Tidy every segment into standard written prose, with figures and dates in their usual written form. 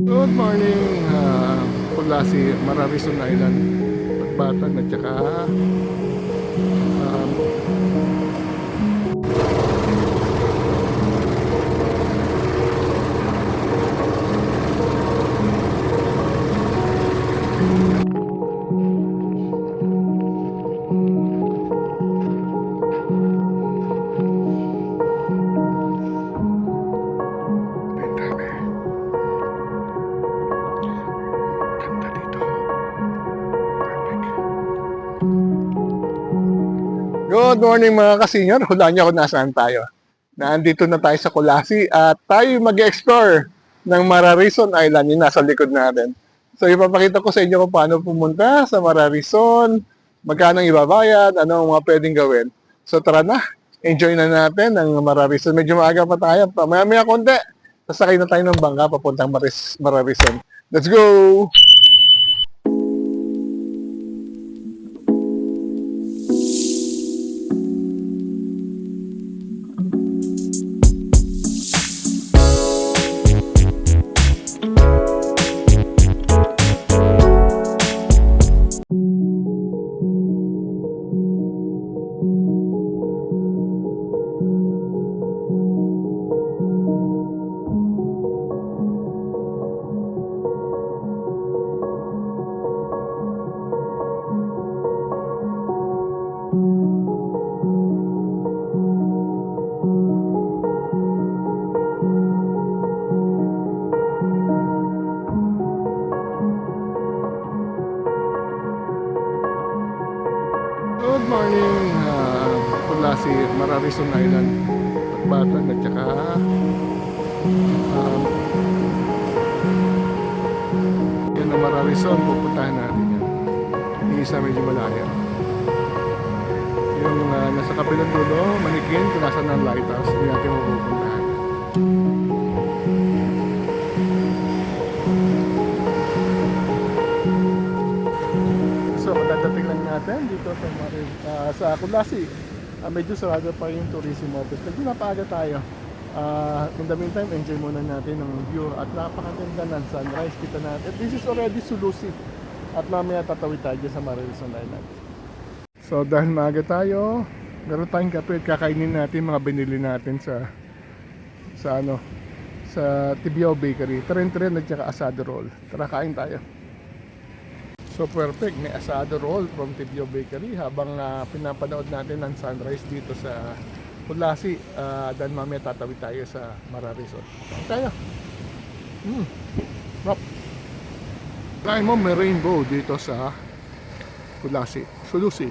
Good morning, mula si Mararison Island, Bagbatan at saka ganda dito. Good morning mga kasenyor, hulaan niyo kung nasaan tayo. Nandito na tayo sa Kulasi at tayo mag-explore ng Mararison Island, yung nasa likod natin. So ipapakita ko sa inyo kung paano pumunta sa Mararison, magkano ibabayad, ano ang mga pwedeng gawin. So tara na, enjoy na natin ang Mararison. Medyo maaga pa tayo, maya-maya konti. Sasakay na tayo ng bangka papuntang Mararison. Let's go! Good morning, mula si Mararison Island, Bagbatan at saka yan ang Mararison, pupuntahan natin yan. Yung isa medyo malayo. Yung nasa kabilang dulo, Manikin, kung nasa ng lighthouse, hindi natin mapupuntahan. So, matadating lang natin dito sa Kulasi. Medyo sarado pa yung tourism office. Medyo napaaga tayo. In the meantime, enjoy muna natin ang view at napakaganda ng sunrise. Kita natin. This is already Sulusi. At mamaya tatawid tayo sa Mararison Island. So, dahil maaga tayo, meron tayong kape at kakainin natin mga binili natin sa Tibiao Bakery. Tren-tren at saka asado roll. Tara, kain tayo. So perfect, may asado roll from Tibiao Bakery habang pinapanood natin ang sunrise dito sa Kulasi. Dan mamaya tatawid tayo sa Mararison. Tayo. Rock. Kain mo, may rainbow dito sa Kulasi, Sulusi.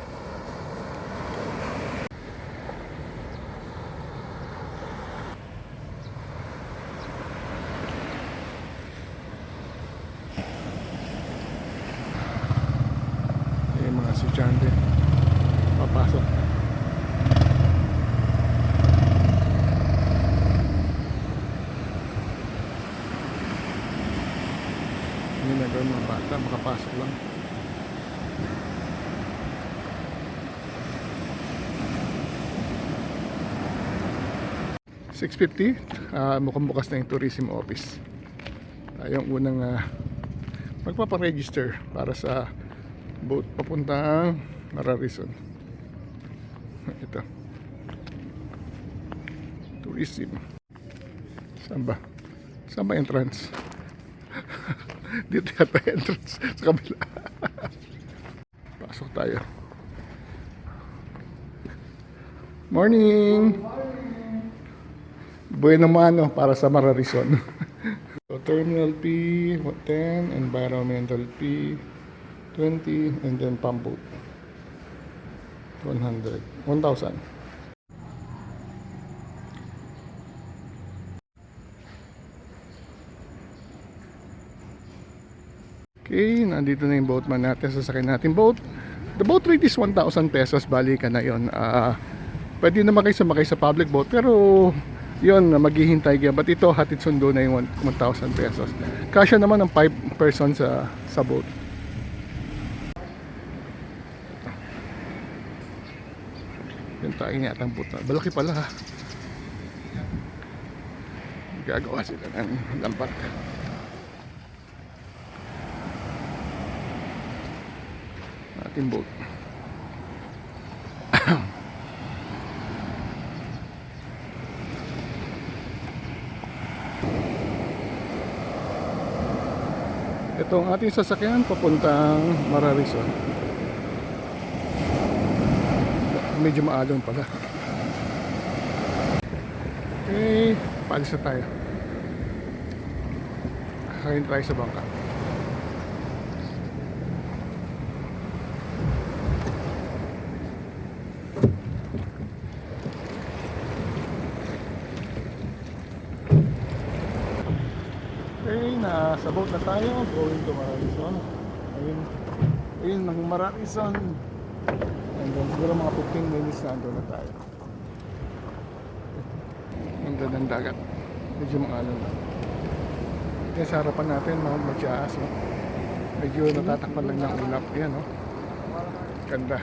Mga estudyante papasok. Hindi na gawin mga bata, makapasok lang. $6.50, mukhang bukas na yung tourism office. Yung unang magpaparegister para sa boat papuntang Mararison. Ito. Tourism. Saan ba? Saan ba entrance? Dito yata entrance. Sa kabila. Pasok tayo. Morning! Bueno mano para sa Mararison. So, terminal P 10, environmental P 20, and then pump boat 1,000. Okay, nandito na yung boatman natin. Sasakay natin boat. The boat rate is 1,000 pesos. Balikan na yun. Pwede naman kayo sumakay sa public boat, pero yun, maghihintay ka. But ito, hatid sundo na yung 1,000 pesos. Kasya naman ng 5 person sa boat. Yung tayo niya atang puta. Balaki pala ha. Gagawa sila ng lambat. steamboat. Ito ang ating sasakyan papuntang Mararison. Medyo maalon pala. Okay, paalis na tayo. Kakain tayo sa bangka. Okay, nasa boat na tayo, going to Mararison. Ayun ng Mararison. And then siguro mga 15 minutes na ando na tayo. Ang ganda ng dagat. Medyo maalon lang. Yan sa harapan natin, Mount Machias. No? Medyo natatakpan lang ng ulap. Yan, no? Ganda.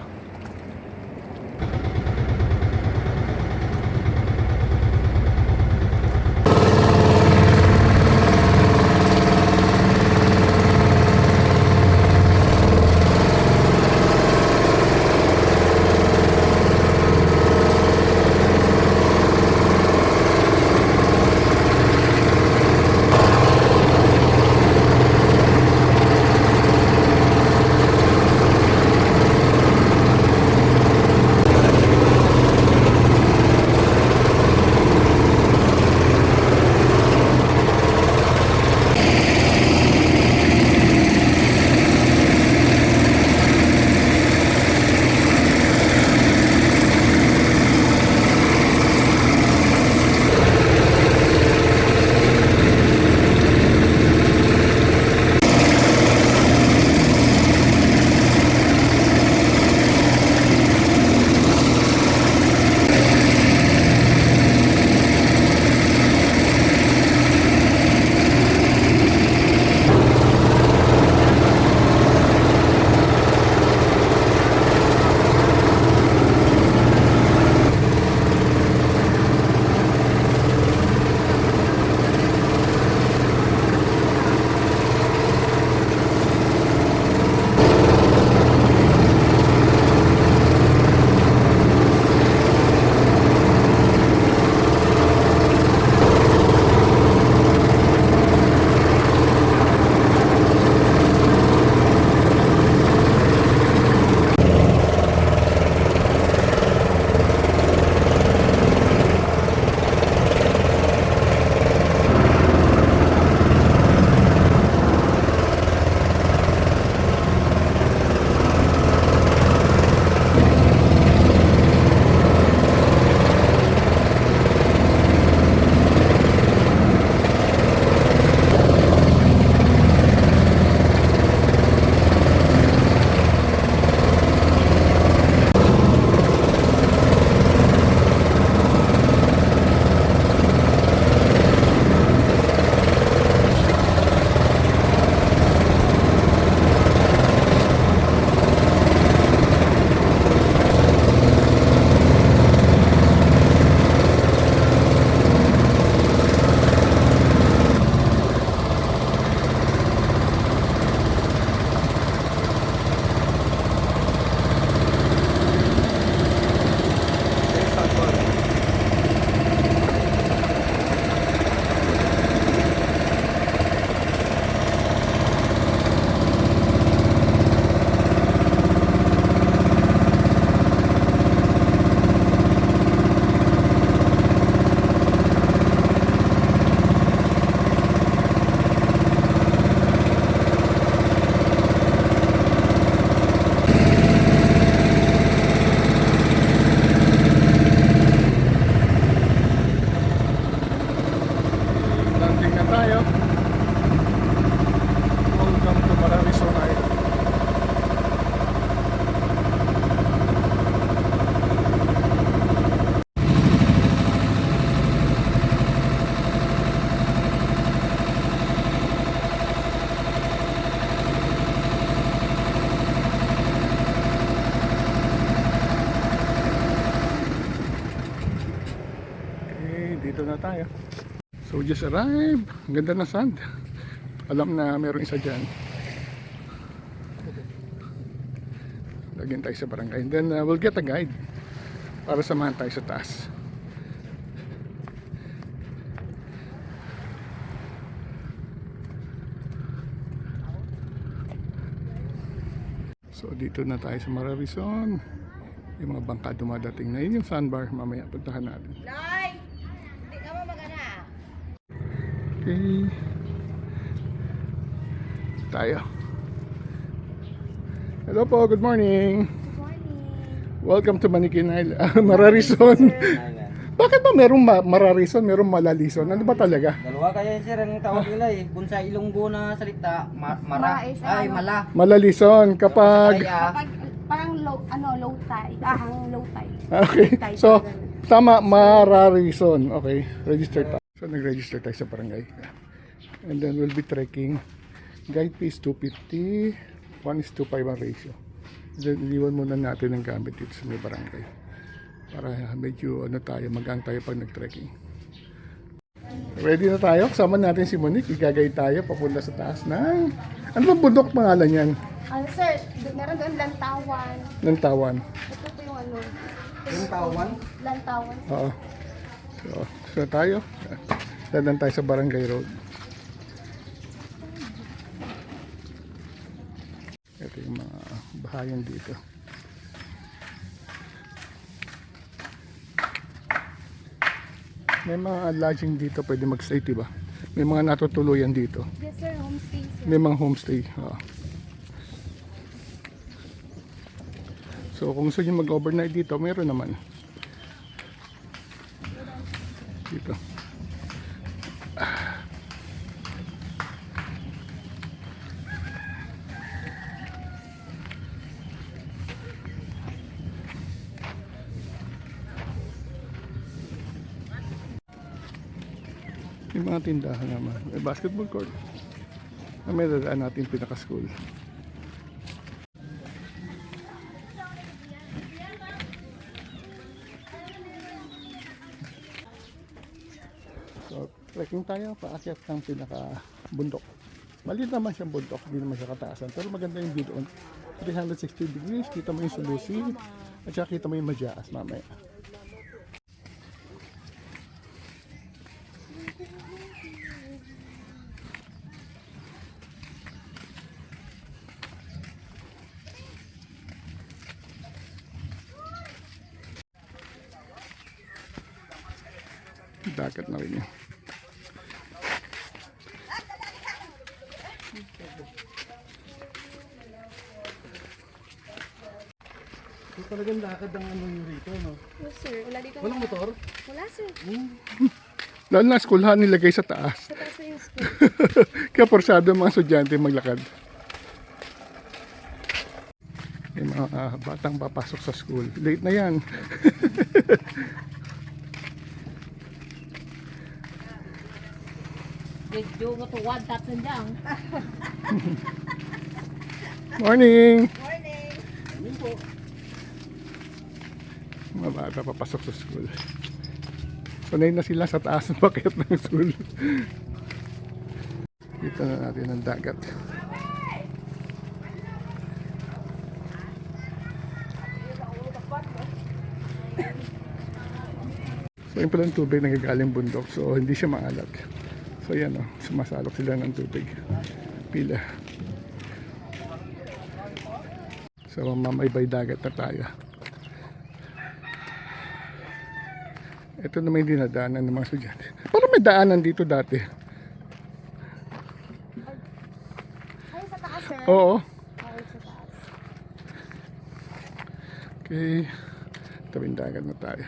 dito na tayo. So just arrived. Ang ganda ng sand. Alam na meron isa dyan. again tayo sa barangay. And then we'll get a guide para samahan tayo sa taas. So dito na tayo sa Mararison. Yung mga bangka dumadating na. Yun yung sandbar. Mamaya puntahan natin. Loy! Hindi ka mo magana. Okay. Tayo. Hello po, good morning. Good morning. Welcome to Manikin Island. Mararison. Bakit ba merong Mararison, merong Malalison? Ano ba talaga? Dalawa kaya sir ang tawag nila eh. Kung sa Ilonggo na salita, Mara is ay ano? mala. Malalison kapag... Kaya Pag parang low tide. Low tide. Okay. Tide, So, ganun. tama, Mararison. Okay, register tayo. So, nag-register tayo sa barangay. And then we'll be trekking. Guide fee is 250. 1:5 ang ratio. Then, iniwan muna natin ang gamit dito sa may barangay. Para medyo ano tayo, magaan tayo pag nag-trekking. Ready na tayo? Kasama natin si Monique. Igagay tayo papunta sa taas ng... Ano bang bundok pangalan yan? Sir, meron doon lantawan. Ng Tawan. Ito po yung ano. yung tawan. Lantawan. Oo. So tayo. Dadan tayo sa Barangay Road. Ito yung mga bahayan dito. May mga lodging dito, pwede mag-stay, diba? May mga natutuluyan dito. Yes sir, homestay sir. May mga homestay. Oo. So kung gusto nyo mag-overnight dito, mayroon naman. Dito. Yung mga tindahan naman. May basketball court. May dadaan natin pinaka-school. So, trekking tayo, paakyat ng pinaka-bundok. Maliit naman siyang bundok, hindi naman siya kataasan. Pero maganda yung view doon. 360 degrees, kita mo yung Sulusi, at saka kita mo yung Majaas mamaya. Dagat na rin yun. So talagang lakad ang ano nyo rito, no? Yes sir, wala dito. Walang motor? Wala sir. Lalo na schoolhan nilagay sa taas. Sa taas na yung school. Kaya porsado ang mga estudyante maglakad. Yung mga batang papasok sa school. Late na yan. Medyo matuwad tatang dyan. Morning! Morning. Mga bata papasok sa school. Sanay na sila sa taas ng pakyat ng school. Dito na natin ang dagat. So yung palang tubig nagagaling bundok, so hindi siya maalat. So yan o, sumasalok sila ng tubig. Pila. So mamaybay dagat na tayo. Ito na may dinadaanan ng mga estudyante. Parang may daanan dito dati. Ay, sa taas sir. Oo. Ay, sa taas. Okay. Tabing dagat na tayo.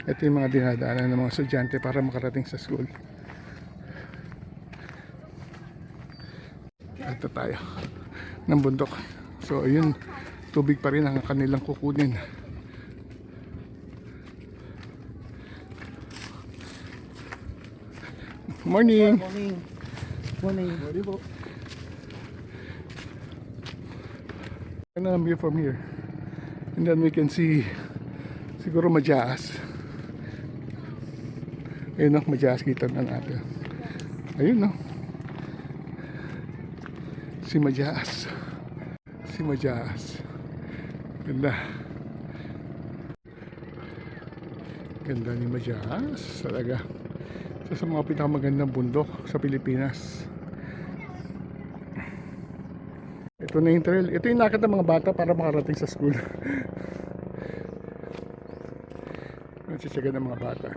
Ito yung mga dinadaanan ng mga estudyante para makarating sa school. Ito tayo ng bundok. So ayun, tubig pa rin ang kanilang kukunin. Morning! Morning. Morning. Morning po. And then view from here. And then we can see siguro Majaas. Ayun no, Majaas kita na natin. Ayun no. Si Majaas. Si Majaas. Ganda. Ganda ni Majaas. Talaga. Isa sa mga pinakamagandang bundok sa Pilipinas. Ito na yung trail. Ito yung nakit ng mga bata para makarating sa school. Nagsisyaga ng mga bata.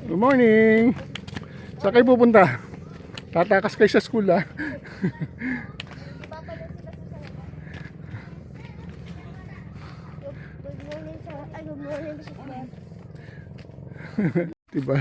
Good morning! Saan kayo pupunta? Tatakas kayo sa school ha? Good morning sa, ay, good morning sa Diba?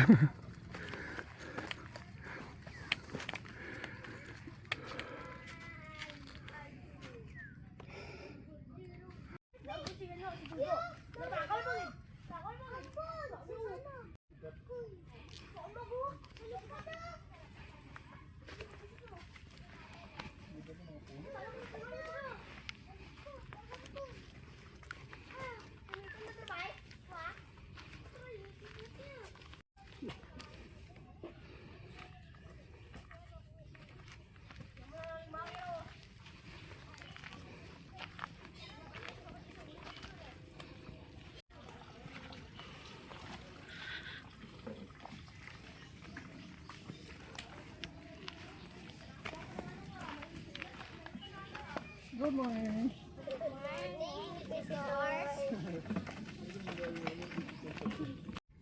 Good morning.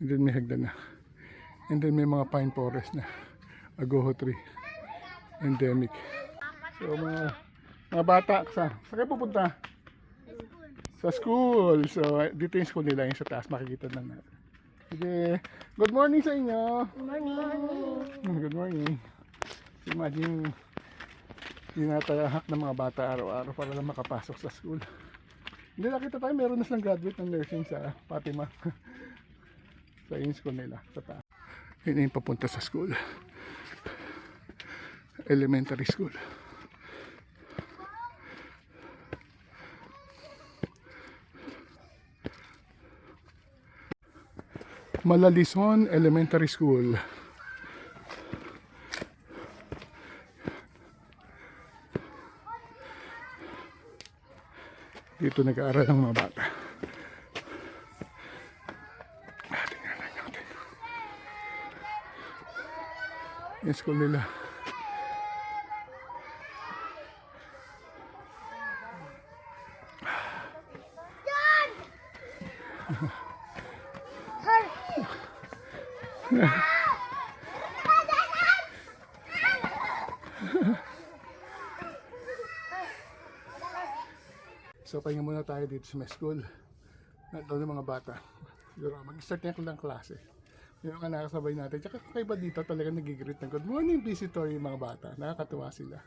And then may hagdan na. And then may mga pine forest na. Agoho tree. Endemic. So mga bata, saan kayo pupunta? Sa school. So dito yung school nila, yung sa taas, makikita na natin. Sige. Good morning sa inyo. Good morning. Good morning. Imagine tinatahak ng mga bata araw-araw para lang makapasok sa school. Hindi, nakita tayo, meron na silang graduate ng nursing sa Fatima. Sa yung school nila, sa taas. Yun yung papunta sa school. Elementary school. Malalison Elementary School. Dito nag-aaral ng mga bata. Tingnan lang natin. Yung school nila. So pahinga muna tayo dito sa may school. Doon ng mga bata. Siguro mag-start na lang klase. Yung mga nakasabay natin. Tsaka kakaiba dito talaga nagigreet ng good morning visitor yung mga bata. Nakakatuwa sila.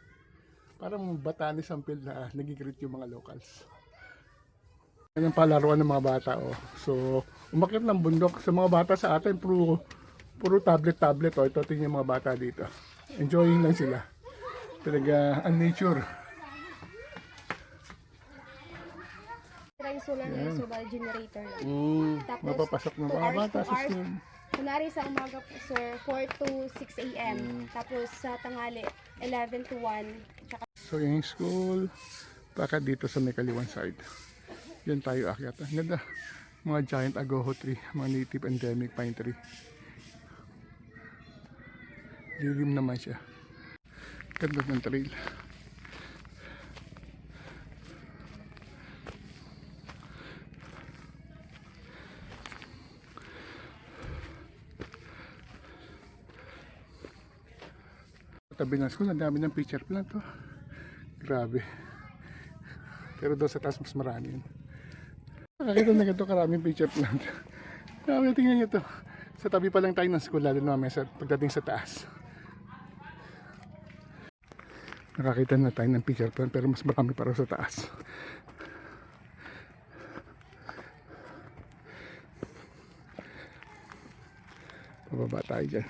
Parang Batanes ang feel na nagigreet yung mga locals. Yan ang palaruan ng mga bata. Oh. So umakyat ng bundok. Sa mga bata sa atin puro tablet. Oh. Ito tingin yung mga bata dito. Enjoying lang sila. Talaga ang nature. Solar na yung solar generator lang. Tapos, Mapapasok ng 2 mga hours, bata 2 sa hours. school. Kunwari sa umaga po, sir, 4 to 6 a.m. Tapos sa tanghali, 11 to 1. Tsaka So yung school, baka dito sa may kaliwan side. Yan tayo akyat. Ang ganda. Mga giant agoho tree, mga native endemic pine tree. Lilim naman siya. Ganda ng trail. Tabi ng school, ang dami ng pitcher plant to. Grabe. Pero doon sa taas mas marami yun. Nakakita na ganito karaming pitcher plant. Grabe, tingnan nyo to. Sa tabi pa lang tayo ng school, lalo na may pagdating sa taas. Nakakita na tayo ng pitcher plant pero mas marami para sa taas. Bababa tayo dyan.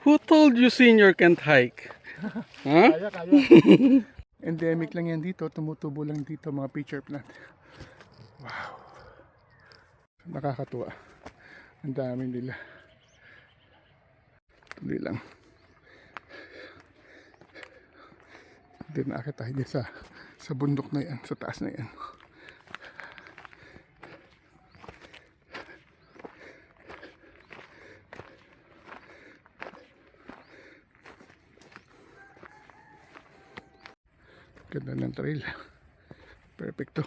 Who told you senior can't hike? Huh? Kaya. Endemic lang yan dito. Tumutubo lang dito mga pitcher plant. Wow. Nakakatuwa. Ang dami nila. Tuloy lang. Hindi nakakita tayo dyan sa bundok na yan. Sa taas na yan. Ganda ng trail. Perfecto.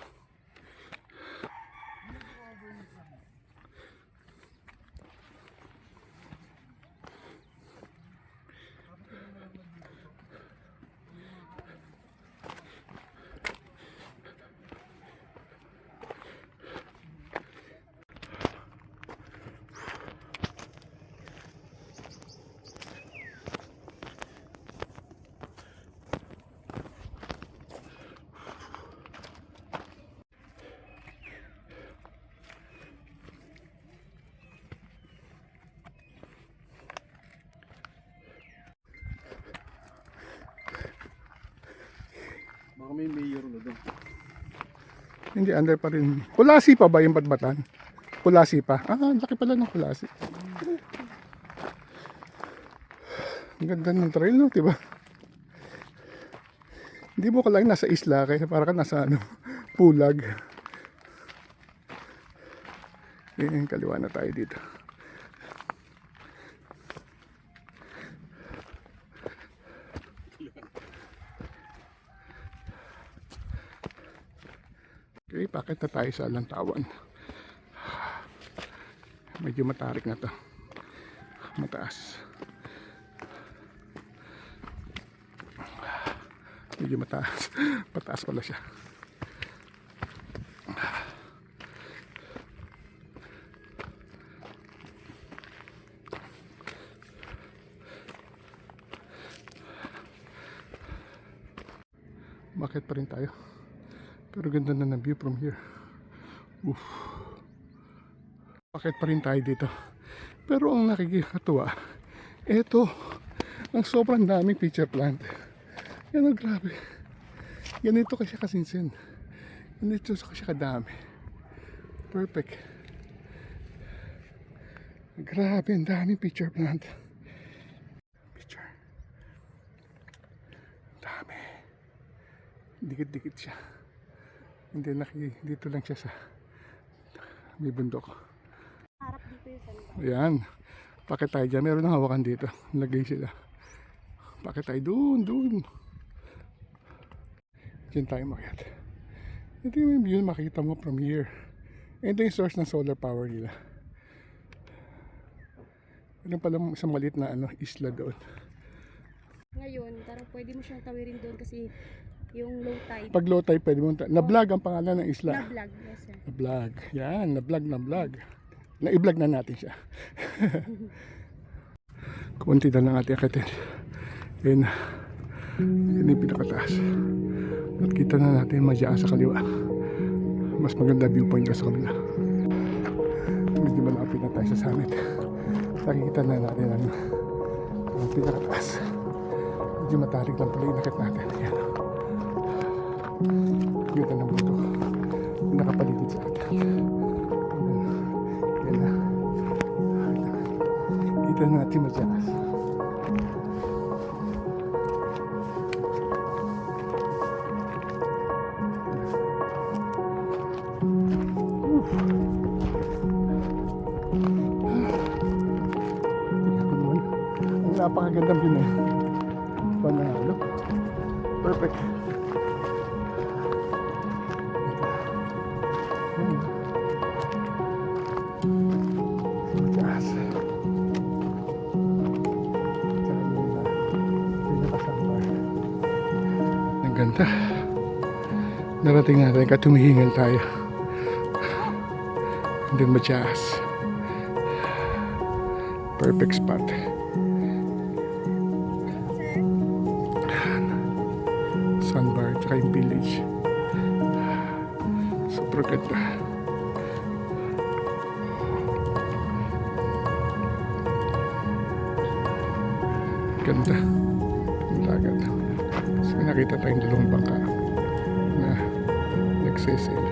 Baka may mayor na doon. Hindi, under pa rin. Kulasi pa ba yung Batbatan? Kulasi pa. Laki pala ng Kulasi. Ang ganda ng trail, no? Diba? Hindi mo kalahin nasa isla kaya para ka nasa pulag. Kaliwa na tayo dito. Okay, pakit na tayo sa Lantawan. Medyo matarik na to. Mataas. Medyo mataas. Pataas pala siya. Bakit pa rin tayo? Pero ganda na ng view from here. Oof. Bakit pa rin tayo dito? Pero ang nakikatuwa, eto, ang sobrang daming pitcher plant. Yan, grabe. Ganito kasi kasinsin. Ganito kasi kadami. Perfect. Grabe, ang daming pitcher plant. Pitcher. Dami. Dikit-dikit siya. Hindi, dito lang siya sa may bundok. Harap dito yung sandal. Ayan. Pakit tayo dyan. Meron ng hawakan dito. Lagay sila. Pakit tayo doon. Diyan tayo makiat. Ito yung view makita mo from here. Ito yung source ng solar power nila. Ano pala isang maliit na isla doon. Ngayon, parang pwede mo siyang tawirin doon kasi yung low tide. Pag low tide pwede mo. Na-vlog ang pangalan ng isla. Na-vlog, yes sir. Na-vlog. Yan, na-vlog. Na-i-vlog na natin siya. Kunti na lang ating akitin. Yan yung pinakataas. At kita na natin madya sa kaliwa. Mas maganda viewpoint ka sa kabila. Medyo malapit na tayo sa summit. Nakikita na natin ang pinakataas. Medyo matarik lang pala yung nakit natin. Yan. Ganda ng bundok. Nakapaligid sa atin. Yan na. Kita na natin madyakas. Napakagandang Pinoy. Panalo. Perfect. Mataas. Tsaka yung pinakasambar. Ang ganda. Narating natin ka tumihingal tayo. And then mataas. Perfect spot. Sandbar, tsaka yung village. Super ganda. Ganda. Ang dagat. So, may nakita tayong dalawang bangka na nagsisail.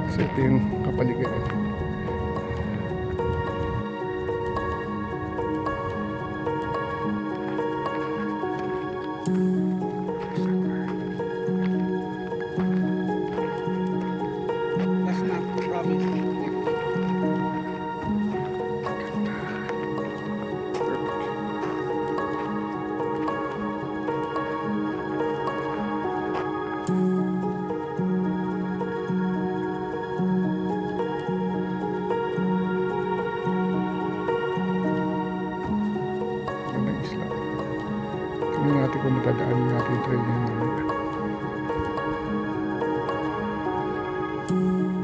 So, ito yung kapaligiran. That's not promise. Gandang isla. Tingnan natin kung matadaanan natin yung trail na yun.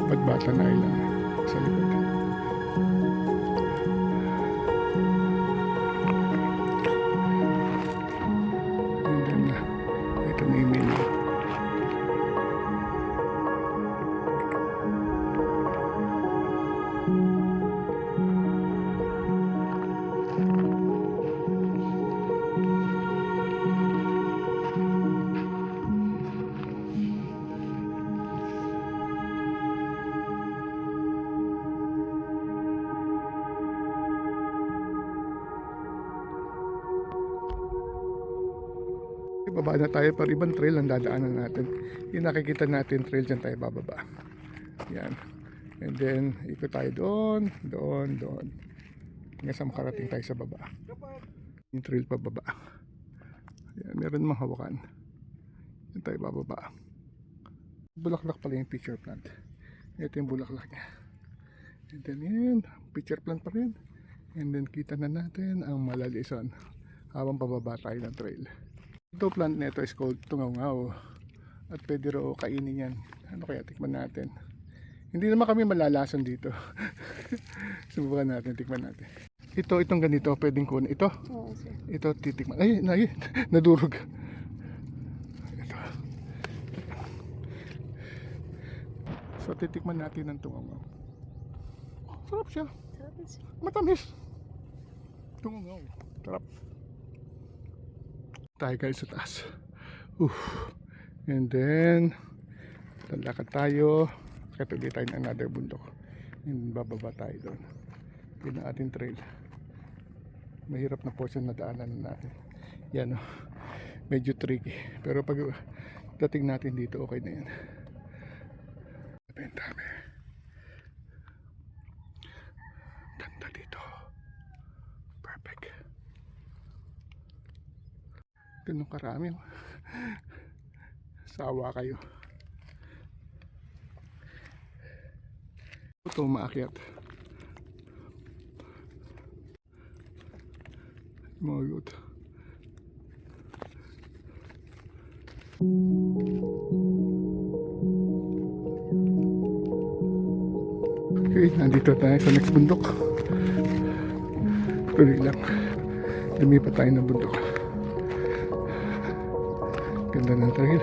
Badbatan Island sa likod. And then, ito na yung menu. Baba na tayo para ibang trail ang dadaanan natin. Yung nakikita natin trail dyan tayo bababa. Yan. And then ikot tayo doon, doon. Hanggang sa makarating tayo sa baba. Yung trail pababa. Yan, meron mga hawakan. Yan tayo bababa. Bulaklak pala yung pitcher plant. Ito yung bulaklak niya. And then yan, pitcher plant pa rin. And then kita na natin ang Malalisan habang pababa tayo ng trail. Ito plant nito is called tungaw-ngaw at pwede raw kainin yan. Ano kaya, tikman natin. Hindi naman kami malalason dito. Subukan natin, tikman natin. Itong ganito, pwedeng kunin. Ito, Oo, sir. ito titikman. Ay, nadurog. Ito. So titikman natin ang tungaw-ngaw. Sarap siya. Sarap yun, sir. Matamis. Tungaw-ngaw. Sarap. Tayo guys sa taas. And then lalakad tayo, katuloy tayo ng another bundok, and bababa tayo doon. Yun ang ating trail. Mahirap na portion na daanan natin yan, oh. Medyo tricky, pero pag dating natin dito okay na yan. Ang dami. Ganda dito. Perfect. Ganun karami. Sawa kayo. Ito maakyat. Mga youth. Okay, nandito tayo sa next bundok. Tuloy lang. Lumipat tayo ng bundok. Ganda ng trail.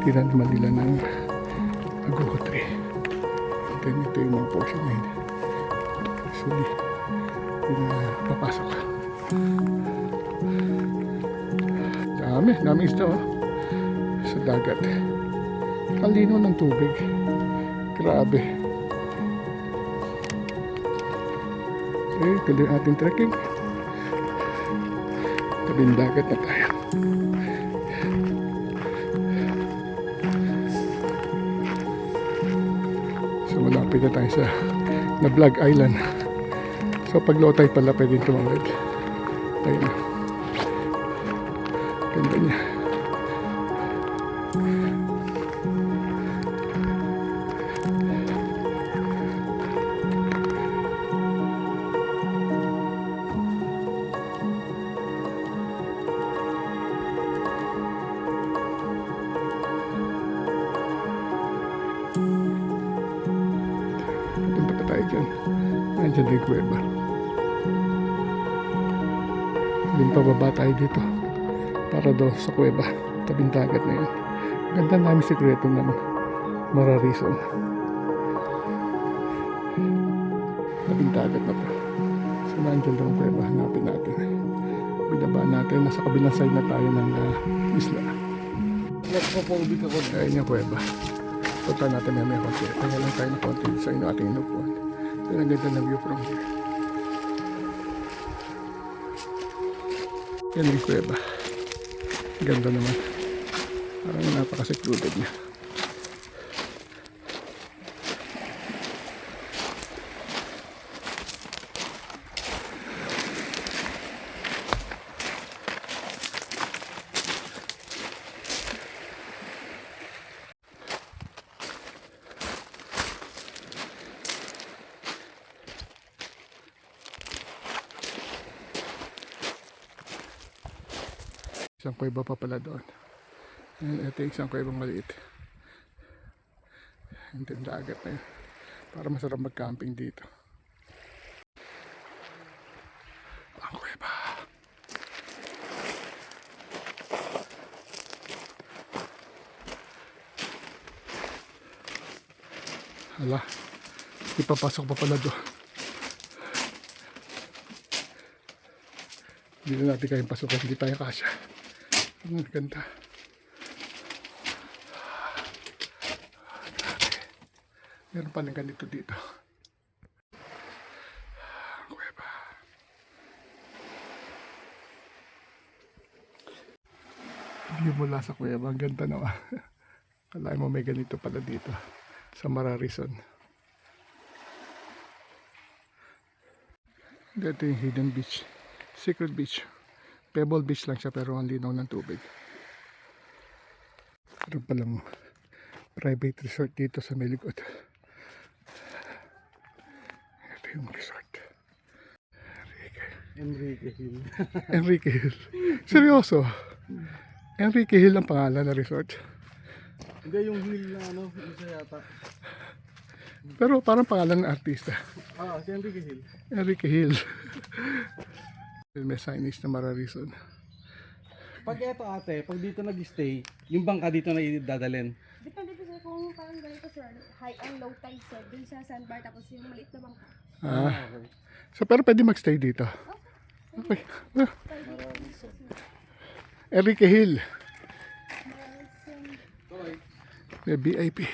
tinaniman nila ng aguho tree. Then ito yung mga portion na yun. Usually, pinapapasok. Dami isda oh. Sa dagat. Ang lino ng tubig. Grabe. Okay, tuloy ang ating trekking. Tabing dagat na tayo. So malapit na tayo sa Nablag Island. So pag low tide pala pwedeng tumawid. Ayun. Ganda niya. Punta pa tayo dyan. Nandiyan din kuweba. Din pababa tayo dito. Para doon sa kuweba. Tabing dagat na yun. Ganda namin sikreto ng Mararison. Tabing dagat na pa. So nandiyan daw ang kuweba. Hanapin natin. Binaba natin. Nasa kabilang side na tayo ng isla. Nagpapobig ako. Ayun yung kuweba. Punta natin may konti. Kaya lang tayo na konti sa inyo ating inupuan. Ito ang ganda ng view from here. Yan yung kuweba. Ganda naman. Parang napaka-secluded niya. Isang kuweba pa pala doon. And ito yung isang kuwebang maliit. And then dagat na yun. Para masarap mag-camping dito. Ang kuweba. Hala. Ipapasok pa pala doon. Hindi na natin kayang pasukan. Hindi tayo kasya. Ang ganda. Meron pa ng ganito dito. Kuweba. View mula sa kuweba. Ang ganda naman. Kalahin mo may ganito pala dito. Sa Mararison. Dito yung hidden beach. Secret beach. Pebble beach lang siya pero ang linaw ng tubig. Meron palang private resort dito sa Melikot. Ito yung resort. Enrique Hill. Enrique Hill. Seryoso? Enrique Hill ang pangalan ng resort. Hindi yung hill na ano, isa yata. Pero parang pangalan ng artista. Ah, si Enrique Hill. Enrique Hill. May signage na Mararison. Pag eto ate, pag dito nag-stay, yung bangka dito na idadalhin. Depende po sir kung parang ganito sir, high and low tide sir, dun sa sandbar tapos yung maliit na bangka. Okay. So pero pwede magstay dito. Okay. Enrique Hill. May VIP.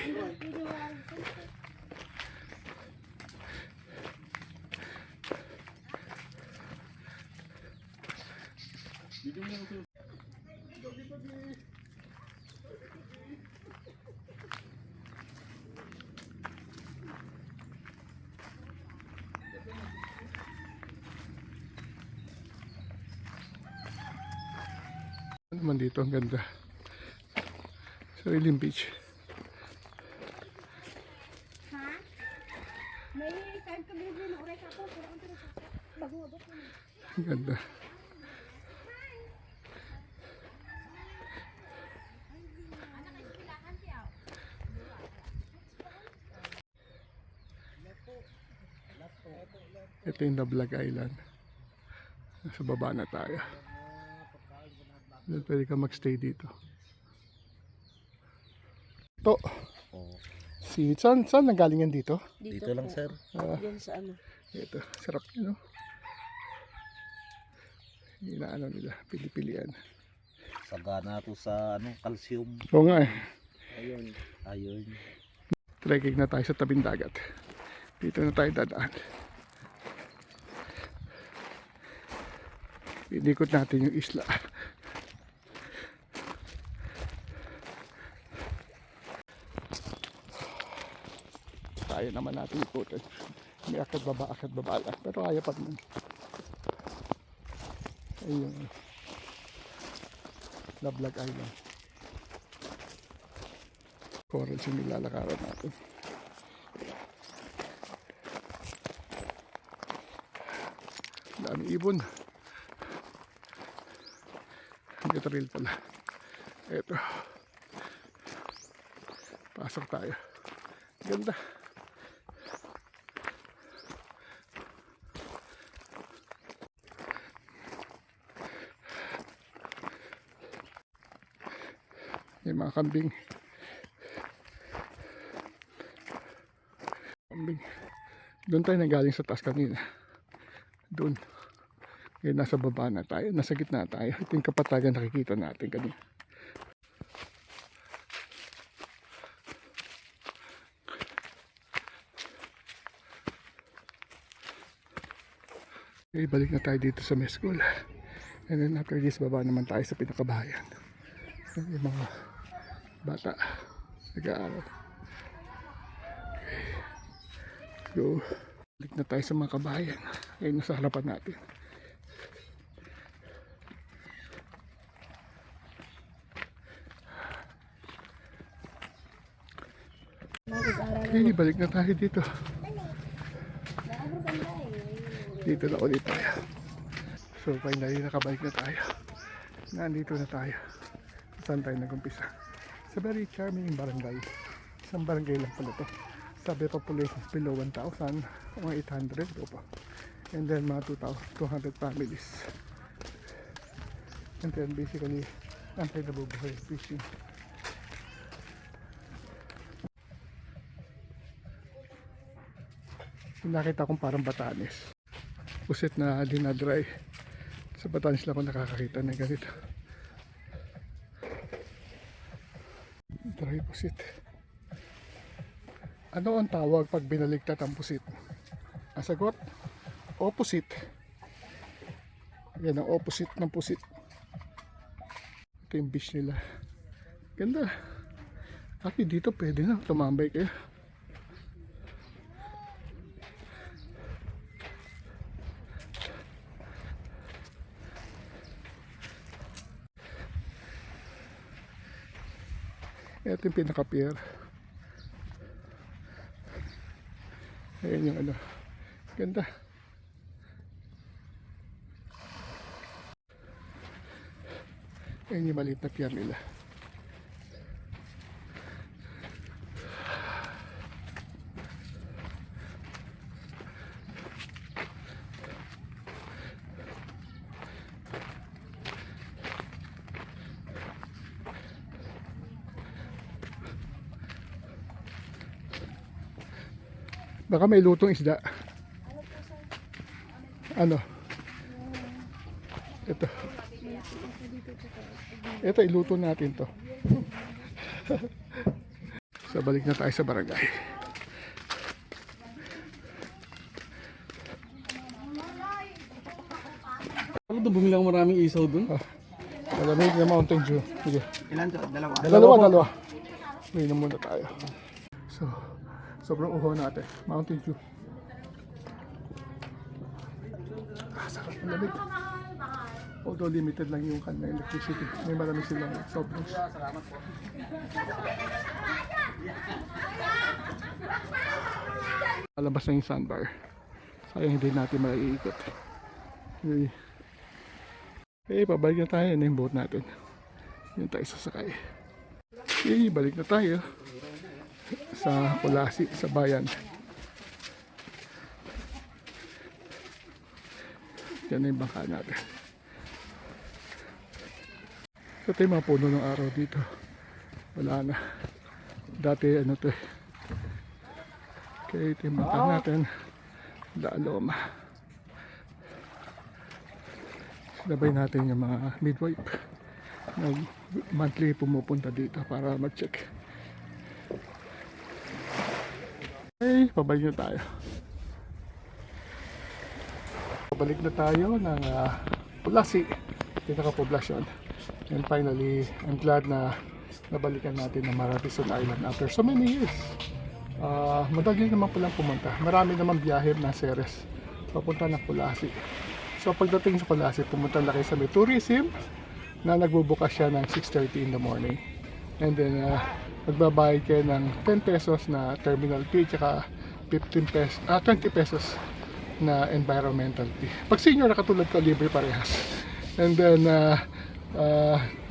Ano naman dito, ang ganda. Sariling beach. Ha? May 5 kami na oray ka po, pero ang tira bago abot mo. Ang ganda. Ito yung Nablag Island. Nasa baba na tayo. Pwede ka magstay dito. luto. Oo. Saan nanggaling yan dito? Dito lang, sir. Yan sa ano. Ito, sarap yun, no? Inaano nila, pili-pilian. Sagana to sa calcium. Oo nga eh. Ayun. Trekking na tayo sa tabing dagat. Dito na tayo dadaan. Inikot natin yung isla. Kaya naman natin ikutin. May akad baba lang. Pero kaya pa naman. Ayun. Lablag Island. Corals yung nilalakaran natin. Dami ibon. Gitaril pala. Eto. Pasok tayo. Ganda. May mga kambing. Doon tayo nanggaling sa taas kanina. Doon. Ngayon nasa baba na tayo. Nasa gitna tayo. Ito yung kapatagan nakikita natin kanina. Okay, balik na tayo dito sa Mescol. And then after this, baba naman tayo sa pinakabahayan. Yung mga bata nag-aaral. So, balik na tayo sa mga kabayan. Ngayon nasa harapan natin. Okay, balik na tayo dito. Dito na ulit tayo. So, finally nakabalik na tayo. Nandito na tayo. Saan tayo nag-umpisa? Sa very charming barangay. Isang barangay lang pala to. Sabi population is below 1,000, mga 800 o pa. And then mga 200 families. And then basically, ang tayo nabubuhay fishing. Nakita kong parang Batanes. Pusit na dinadry. Sa Batanes lang ako nakakakita na ganito. Dry pusit. Ano ang tawag pag binaligtad ang pusit? Ang sagot, opposite. Yan ang opposite ng pusit. Ito yung beach nila. Ganda. Actually dito pwede na tumambay kayo. Ito yung pinaka-pier. Ayan yung ano. Ganda. Ayan yung maliit na pier nila. Baka may lutong isda. Ano? Ito. Ito, iluto natin to. So, balik na tayo sa barangay. Ano doon bumilang maraming isaw doon? Malamig na Mountain Dew. Sige. Ilan to? Dalawa. Dalawa. Uwi na muna tayo. So, sobrang uho natin. Mountain Dew. Sarap ng lamig. Although limited lang yung kanilang electricity. May marami silang soft drinks. Alabas na yung sandbar. Sayang hindi natin maiikot. Okay, pabalik na tayo. Ano yung boat natin? Yun tayo sasakay. Okay, balik na tayo sa Kulasi, sa bayan. Yan na yung bangka natin. Ito yung mga puno ng araw dito. Wala na. Dati ano to eh. Okay, timbatan natin. Daloma. Sabay natin yung mga midwife na monthly pumupunta dito para mag-check. Okay, pabalik na tayo. Pabalik na tayo ng Kulasi, pinaka-poblasyon. And finally, I'm glad na nabalikan natin ang Mararison Island after so many years. Madali naman palang pumunta. Marami naman biyahe na series papunta ng Kulasi. So pagdating sa Kulasi, pumunta na kayo sa may tourism na nagbubukas siya ng 6:30 in the morning. And then magbabayad kayo ng 10 pesos na terminal fee tsaka 20 pesos na environmental fee. Pag senior na katulad ko, libre parehas. And then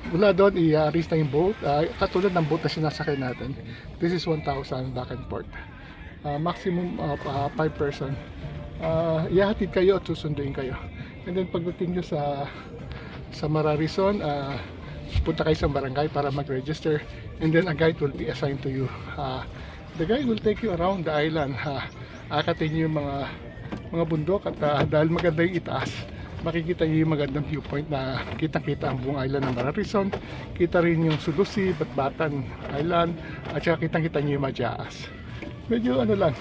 mula doon i-arrange na yung boat. Katulad ng boat na sinasakay natin. This is 1,000 back and forth. Maximum of 5 person. Ihahatid kayo at susunduin kayo. And then pagdating nyo sa Mararison, punta kayo sa barangay para mag-register. And then a guide will be assigned to you. The guide will take you around the island. Akatin nyo yung mga bundok at dahil maganda yung itaas, makikita nyo yung magandang viewpoint na kitang-kita ang buong island ng Mararison. Kita rin yung Sulusi, Batbatan Island, at saka kitang-kita nyo yung Majaas. Medyo ano lang,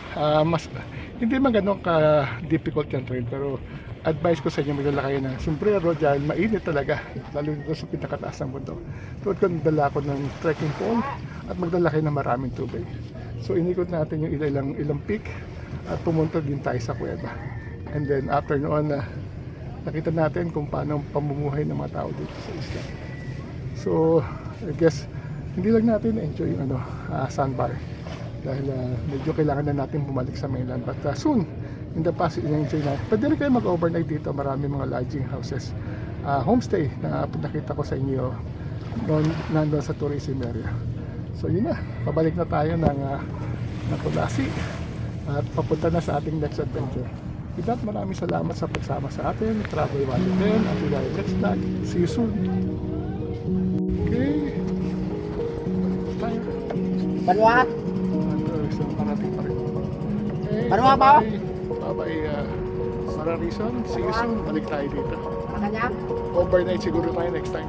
hindi man ganun ka-difficult yung trail, pero advice ko sa inyo magdala kayo ng sombrero dahil mainit talaga, lalo dito sa pinakataas ng bundok. Tuwad ko nagdala ko ng trekking pole at magdala kayo ng maraming tubig. So inikot natin yung ilang peak at pumunta din tayo sa kuweba. And then after noon, nakita natin kung paano pamumuhay ng mga tao dito sa isla. So I guess hindi lang natin enjoy yung sandbar dahil medyo kailangan na natin bumalik sa mainland, but soon in the past in-enjoy na. Pwede rin kayo mag-overnight dito, marami mga lodging houses, homestay na nakita ko sa inyo nandun sa tourism area. So yun na, pabalik na tayo ng Kulasi at papunta na sa ating next adventure. With that, maraming salamat sa pagsama sa atin. Travel Wallet din. Until our next vlog. See you soon. Okay. Tayo. Banwa? So, parating pa rin. Okay. Banwa ba? Bye-bye. Mararison. See you soon. Balik tayo dito. Kanya? Overnight siguro tayo next time.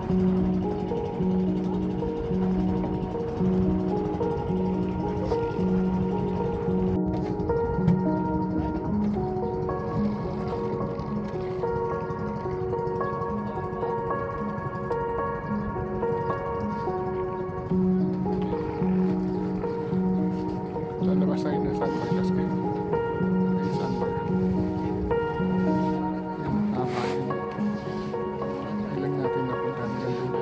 Lalabas tayo ng sandbar kasi may sandbar. Yung tapa yun. Ilang natin napunta.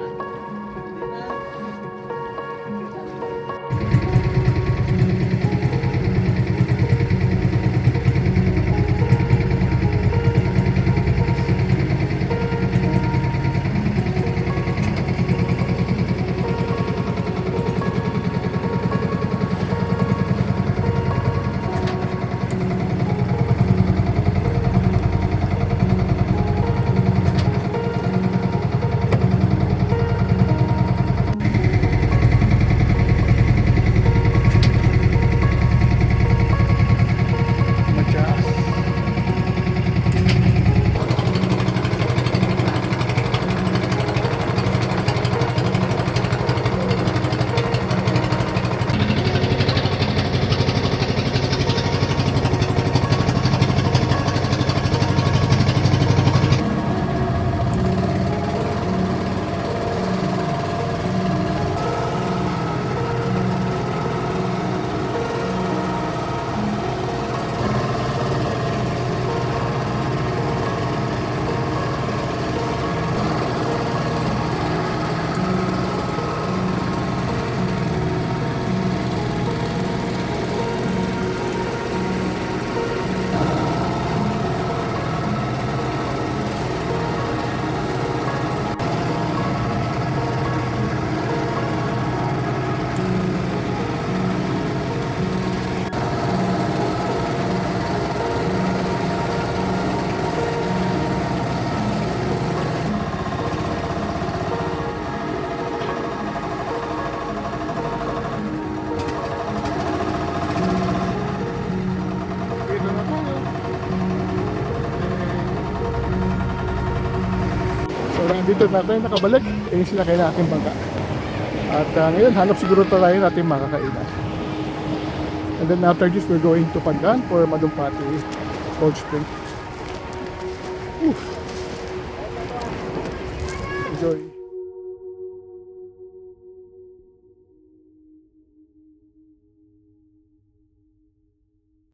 dito na tayo nakabalik. Ayun sila kayo natin bangka. At ngayon, hanap siguro tayo natin makakainan. And then after this, we're going to Pandan for Madumpati Cold Spring. Enjoy.